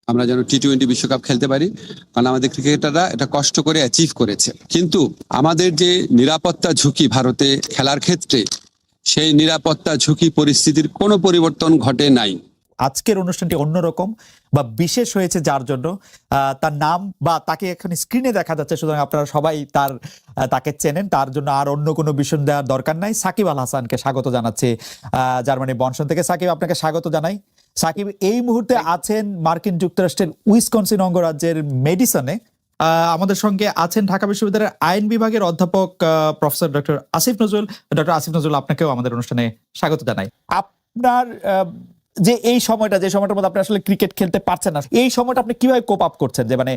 আমরা যেন টি-20 বিশ্বকাপ খেলতে পারি, কারণ আমাদের ক্রিকেটাররা এটা কষ্ট করে অ্যাচিভ করেছে। কিন্তু আমাদের যে নিরাপত্তা ঝুঁকি ভারতে খেলার ক্ষেত্রে, সেই নিরাপত্তা ঝুঁকি পরিস্থিতির কোনো পরিবর্তন ঘটে নাই। আজকের অনুষ্ঠানটি অন্যরকম বা বিশেষ হয়েছে যার জন্য তার নাম বা তাকে এখানে স্ক্রিনে দেখা যাচ্ছে, সুতরাং আপনারা সবাই তাকে চেনেন, তার জন্য আর অন্য কোনো বিষয় দেওয়ার দরকার নাই। সাকিব আল হাসানকে স্বাগত জানাচ্ছি জার্মানি বনশন থেকে। সাকিব, আপনাকে স্বাগত জানাই। সাকিব এই মুহূর্তে আছেন মার্কিন যুক্তরাষ্ট্রের উইসকনসিন অঙ্গরাজ্যের মেডিসনে। আমাদের সঙ্গে আছেন ঢাকা বিশ্ববিদ্যালয়ের আইন বিভাগের অধ্যাপক professor doctor Asif Nazrul. Doctor Asif Nazrul, আপনাকেও আমাদের অনুষ্ঠানে স্বাগত জানাই। আপনার যে এই সময়টা, যে সময়টার মধ্যে আপনি আসলে ক্রিকেট খেলতে পারছেন না, এই সময়টা আপনি কিভাবে কোপ আপ করছেন, যে মানে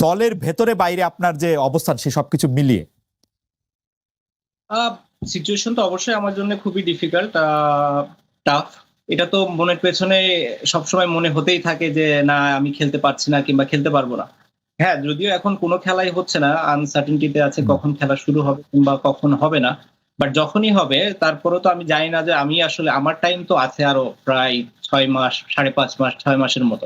দলের ভেতরে বাইরে আপনার যে অবস্থান সে সবকিছু মিলিয়ে? সিচুয়েশন তো অবশ্যই আমার জন্য খুবই ডিফিকাল্ট, টাফ। এটা তো মনের পেছনে সবসময় মনে হতেই থাকে যে না, আমি খেলতে পারছি না কিংবা খেলতে পারবো না। হ্যাঁ, যদিও এখন কোনো খেলাই হচ্ছে না, আনসার্টেনটিতে আছে কখন খেলা শুরু হবে কিংবা কখন হবে না। বাট যখনই হবে তারপরেও তো আমি জানি না যে আমি আসলে, আমার টাইম তো আছে আরো প্রায় 6 মাস, 5.5 মাস, 6 মাসের মতো।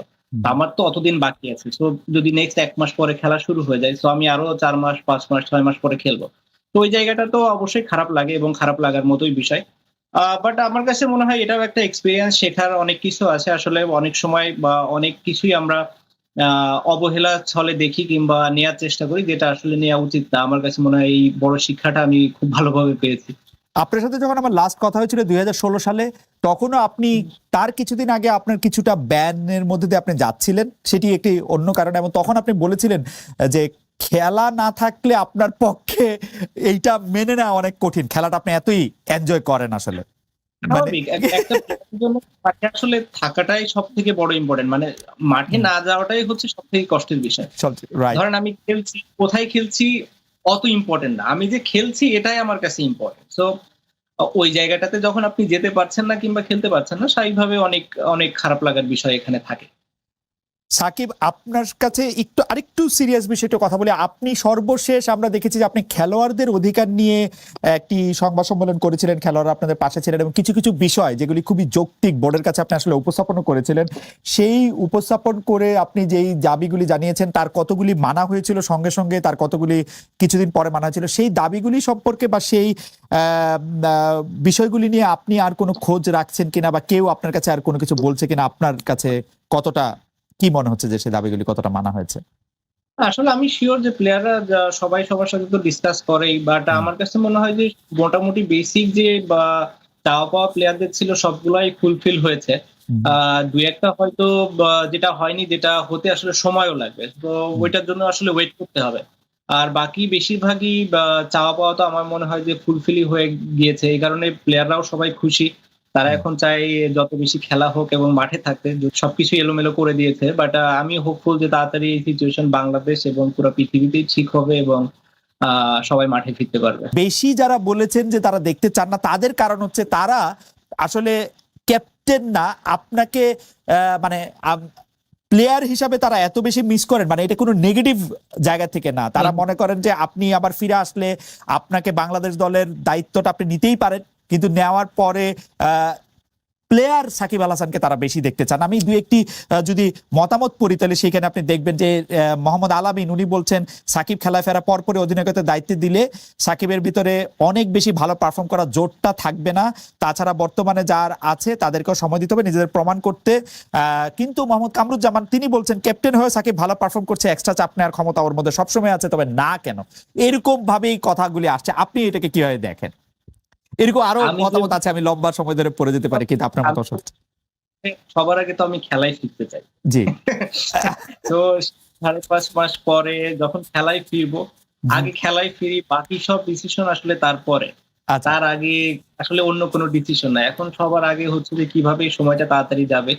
আমার তো অতদিন বাকি আছে। সো যদি নেক্সট 1 মাস পরে খেলা শুরু হয়ে যায়, সো আমি আরো 4 মাস, 5 মাস, 6 মাস পরে খেলবো। তো ওই জায়গাটা তো অবশ্যই খারাপ লাগে এবং খারাপ লাগার মতোই বিষয়। বাট আমার কাছে মনে হয় এটাও একটা এক্সপেরিয়েন্স, শেখার অনেক কিছু আছে। আসলে অনেক সময় বা অনেক কিছুই আমরা অবহেলা ছলে দেখি কিংবা নেয়ার চেষ্টা করি, যেটা আসলে নেওয়া উচিত না। আমার কাছে মনে হয় এই বড় শিক্ষাটা আমি খুব ভালোভাবে পেয়েছি। আপনার সাথে যখন আমার লাস্ট কথা হয়েছিল 2016 সালে, তখনও আপনি তার কিছুদিন আগে আপনার কিছুটা ব্যানের মধ্যে দিয়ে আপনি যাচ্ছিলেন, সেটি একটি অন্য কারণে, এবং তখন আপনি বলেছিলেন যে খেলা না থাকলে আপনার পক্ষে এইটা মেনে নেওয়া অনেক কঠিন, খেলাটা আপনি এতই এনজয় করেন আসলে। স্বাভাবিক, একটা প্লেয়ারের জন্য মাঠে আসলে থাকাটাই সব থেকে বড় ইম্পর্টেন্ট। মানে মাঠে না যাওয়াটাই হচ্ছে সব থেকে কষ্টের বিষয়। রাইট। ধরেন আমি খেলছি, কোথায় খেলছি অত ইম্পর্টেন্ট না, আমি যে খেলছি এটাই আমার কাছে ইম্পর্টেন্ট। সো ওই জায়গাটাতে যখন আপনি যেতে পারছেন না কিংবা খেলতে পারছেন না, স্বাভাবিকভাবে অনেক অনেক খারাপ লাগার বিষয় এখানে থাকে। সাকিব, আপনার কাছে আরেকটু সিরিয়াস বিষয়টা কথা বলি। আপনি সর্বশেষ আমরা দেখেছি যে আপনি খেলোয়াড়দের অধিকার নিয়ে একটি সংবাদ সম্মেলন করেছিলেন, খেলোয়াড়রা আপনাদের পাশে ছিলেন, এবং কিছু কিছু বিষয় যেগুলি খুবই যৌক্তিক বোর্ডের কাছে আপনি আসলে উপস্থাপন করেছিলেন। সেই উপস্থাপন করে আপনি যেই দাবিগুলি জানিয়েছেন তার কতগুলি মানা হয়েছিল সঙ্গে সঙ্গে, তার কতগুলি কিছুদিন পরে মানা হয়েছিল, সেই দাবিগুলি সম্পর্কে বা সেই বিষয়গুলি নিয়ে আপনি আর কোনো খোঁজ রাখছেন কিনা, বা কেউ আপনার কাছে আর কোনো কিছু বলছে কিনা, আপনার কাছে কতটা কি মনে হচ্ছে যে সেই দাবিগুলি কতটা মানা হয়েছে? আসলে আমি শিওর যে প্লেয়াররা সবাই সবার সাথে তো ডিসকাস করেই, বাট আমার কাছে মনে হয় যে মোটামুটি বেসিক যে বা চাওয়া পাওয়া প্লেয়ারদের ছিল সবগুলাই ফুলফিল হয়েছে। দুই একটা হয়তো যেটা হয়নি, যেটা হতে আসলে সময়ও লাগবে, তো ওইটার জন্য আসলে ওয়েট করতে হবে। আর বাকি বেশিরভাগই চাওয়া পাওয়া তো আমার মনে হয় যে ফুলফিলই হয়ে গিয়েছে। এই কারণে প্লেয়াররাও সবাই খুশি। তারা এখন চায় যত বেশি খেলা হোক এবং মাঠে থাকতে। সবকিছু এলোমেলো করে দিয়েছে, বাট আমি হোপফুল যে তাড়াতাড়ি এই সিচুয়েশন বাংলাদেশ এবং পুরো পৃথিবীতেই ঠিক হবে এবং সবাই মাঠে ফিরতে পারবে। বেশি যারা বলেছেন যে তারা দেখতে চান না, তাদের কারণ হচ্ছে তারা আসলে ক্যাপ্টেন না, আপনাকে মানে প্লেয়ার হিসাবে তারা এত বেশি মিস করেন, মানে এটা কোনো নেগেটিভ জায়গা থেকে না। তারা মনে করেন যে আপনি আবার ফিরে আসলে আপনাকে বাংলাদেশ দলের দায়িত্বটা আপনি নিতেই পারেন, কিন্তু নেওয়ার পরে প্লেয়ার সাকিব আল হাসানকে তারা বেশি দেখতে চান। আমি দুই একটি যদি মতামত পড়ি তাহলে সেখানে আপনি দেখবেন যে মোহাম্মদ আলামিন উনি বলছেন সাকিব খেলায় ফেরা পরপরই অধিনায়কত্বের দায়িত্ব দিলে সাকিবের ভিতরে অনেক বেশি ভালো পারফর্ম করার জোরটা থাকবে না, তাছাড়া বর্তমানে যার আছে তাদেরকেও সময় দিতে হবে নিজেদের প্রমাণ করতে। কিন্তু মোহাম্মদ কামরুজ্জামান তিনি বলছেন ক্যাপ্টেন হয়ে সাকিব ভালো পারফর্ম করছে, এক্সট্রা চাপ নেওয়ার ক্ষমতা ওর মধ্যে সবসময় আছে, তবে না কেন, এরকম ভাবেই কথাগুলি আসছে। আপনি এটাকে কিভাবে দেখেন? এরকম আরো মতামত আছে, আমি লম্বা সময় ধরে পড়ে যেতে পারি, কিন্তু আপনার মতামত। সবার আগে তো আমি খেলায় ফিরতে চাই। জি। তো 5.5 মাস পরে যখন খেলায় ফিরবো, আগে খেলায় ফিরি, বাকি সব ডিসিশন আসলে তারপরে। তার আগে আসলে অন্য কোনো ডিসিশন নাই। এখন সবার আগে হচ্ছে যে কিভাবে সময়টা তাড়াতাড়ি যাবে,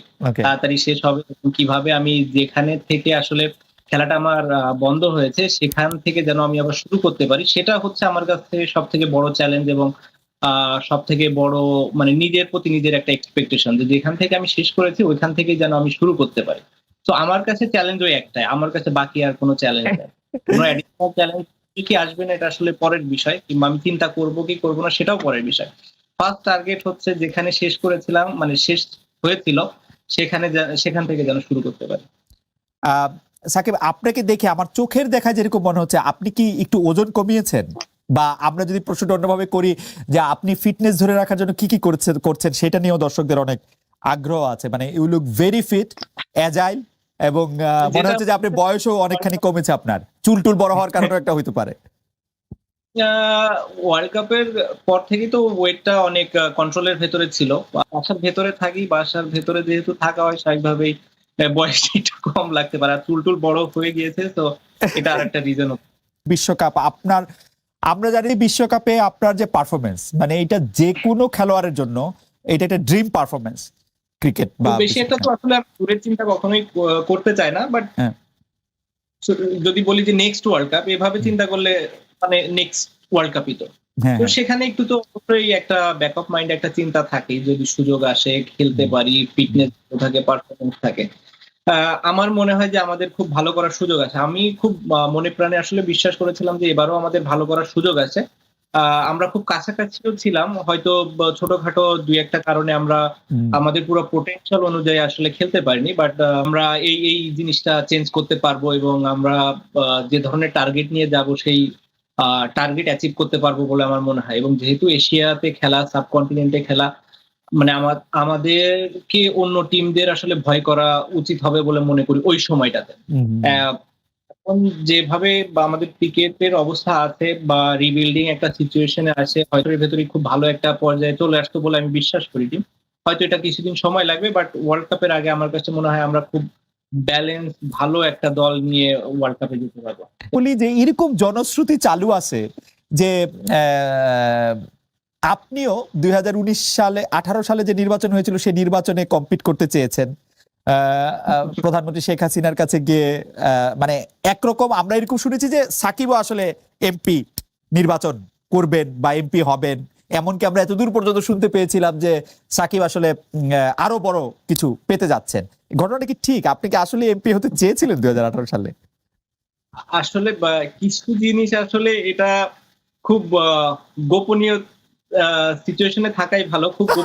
তাড়াতাড়ি শেষ হবে, কিভাবে আমি যেখানে থেকে আসলে খেলাটা আমার বন্ধ হয়েছে সেখান থেকে যেন আমি আবার শুরু করতে পারি, সেটা হচ্ছে আমার কাছে সব থেকে বড় চ্যালেঞ্জ এবং সব থেকে বড় মানে নিজের প্রতি নিজের একটা এক্সপেকটেশন, যে যেখান থেকে আমি শেষ করেছি ওইখান থেকে যেন আমি শুরু করতে পারি। তো আমার কাছে চ্যালেঞ্জ ওই একটাই, আমার কাছে বাকি আর কোনো চ্যালেঞ্জ নেই। কোনো অ্যাডিশনাল চ্যালেঞ্জ কি আসবে না এটা আসলে পরের বিষয়, কিংবা আমি চিন্তা করবো কি করবো না সেটাও পরের বিষয়। ফার্স্ট টার্গেট হচ্ছে যেখানে শেষ করেছিলাম, মানে শেষ হয়েছিল সেখান থেকে যেন শুরু করতে পারি। সাকিব, আপনাকে দেখে আমার চোখের দেখা যেরকম মনে হচ্ছে আপনি কি একটু ওজন কমিয়েছেন, বা আমরা যদি প্রশ্নটা অন্যভাবে করি যে আপনি ফিটনেস ধরে রাখার জন্য কি কি করছেন সেটা নিয়েও দর্শকদের অনেক আগ্রহ আছে। মানে you look very fit, agile, এবং মনে হচ্ছে যে আপনি বয়সও অনেকখানি কমেছে, আপনার চুল টুল বড় হওয়ার কারণে একটা হইতে পারে। ওয়ার্ল্ড কাপের পর থেকেই তো ওয়েটটা অনেক কন্ট্রোলের ভেতরে ছিল। বাসার ভেতরে থাকি, বাসার ভেতরে যেহেতু থাকা হয় স্বাভাবিকভাবেই বয়সটা একটু কম লাগতে পারে, আর চুল টুল বড় হয়ে গিয়েছে, তো এটা আর একটা রিজন। বিশ্বকাপ আপনার, আমরা জানি বিশ্বকাপে আপনার যে পারফরমেন্স, মানে এটা যে কোনো খেলোয়াড়ের জন্য এটা একটা ড্রিম পারফরমেন্স ক্রিকেট বা বেশি একটা তো আসলে আমি দূরের চিন্তা কখনোই করতে চাই না, বাট হ্যাঁ। যদি বলি যে নেক্সট ওয়ার্ল্ড কাপ, এভাবে চিন্তা করলে মানে নেক্সট ওয়ার্ল্ড কাপই তো। হ্যাঁ, তো সেখানে একটু তো অবশ্যই একটা ব্যাকআপ মাইন্ড একটা চিন্তা থাকে, যদি সুযোগ আসে খেলতে পারি, ফিটনেস থাকে, পারফরমেন্স থাকে। আমার মনে হয় যে আমাদের খুব ভালো করার সুযোগ আছে। আমি খুব মনে প্রাণে আসলে বিশ্বাস করেছিলাম যে এবারও আমাদের ভালো করার সুযোগ আছে। আমরা খুব কাছাকাছিও ছিলাম, হয়তো ছোটখাটো দুই একটা কারণে আমরা আমাদের পুরো পোটেনশিয়াল অনুযায়ী আসলে খেলতে পারিনি, বাট আমরা এই এই জিনিসটা চেঞ্জ করতে পারবো, এবং আমরা যে ধরনের টার্গেট নিয়ে যাব সেই টার্গেট অ্যাচিভ করতে পারবো বলে আমার মনে হয়। এবং যেহেতু এশিয়াতে খেলা, সাবকন্টিনেন্টে খেলা, মানে আমাদেরকে অন্য টিমদের আসলে ভয় করা উচিত হবে বলে মনে করি ওই সময়টাতে। এখন যেভাবে আমাদের ক্রিকেটের অবস্থা আছে বা রিবিল্ডিং একটা সিচুয়েশনে আছে, হয়তো এর ভেতরে খুব ভালো একটা পর্যায়ে চলে আসতো বলে আমি বিশ্বাস করি টিম। হয়তো এটা কিছুদিন সময় লাগবে, বাট ওয়ার্ল্ড কাপের আগে আমার কাছে মনে হয় আমরা খুব ব্যালেন্স ভালো একটা দল নিয়ে ওয়ার্ল্ড কাপে যেতে পারবো। বলি যে এরকম জনশ্রুতি চালু আছে যে আপনিও 2019 সালে 18 সালে যে নির্বাচন হয়েছিল সেই নির্বাচনে কম্পিট করতে চেয়েছেন প্রধানমন্ত্রী শেখ হাসিনার কাছে গিয়ে। মানে একরকম আমরা এরকম শুনেছি যে সাকিবও আসলে এমপি নির্বাচন করবেন বা এমপি হবেন, এমনকি আমরা এতদূর পর্যন্ত শুনতে পেয়েছিলাম যে সাকিব আসলে আরো বড় কিছু পেতে যাচ্ছেন। ঘটনাটা কি ঠিক? আপনি কি আসলে এমপি হতে চেয়েছিলেন 2018 সালে? আসলে কিছু জিনিস আসলে এটা খুব গোপনীয় সিচুয়েশনে থাকাই ভালো, খুব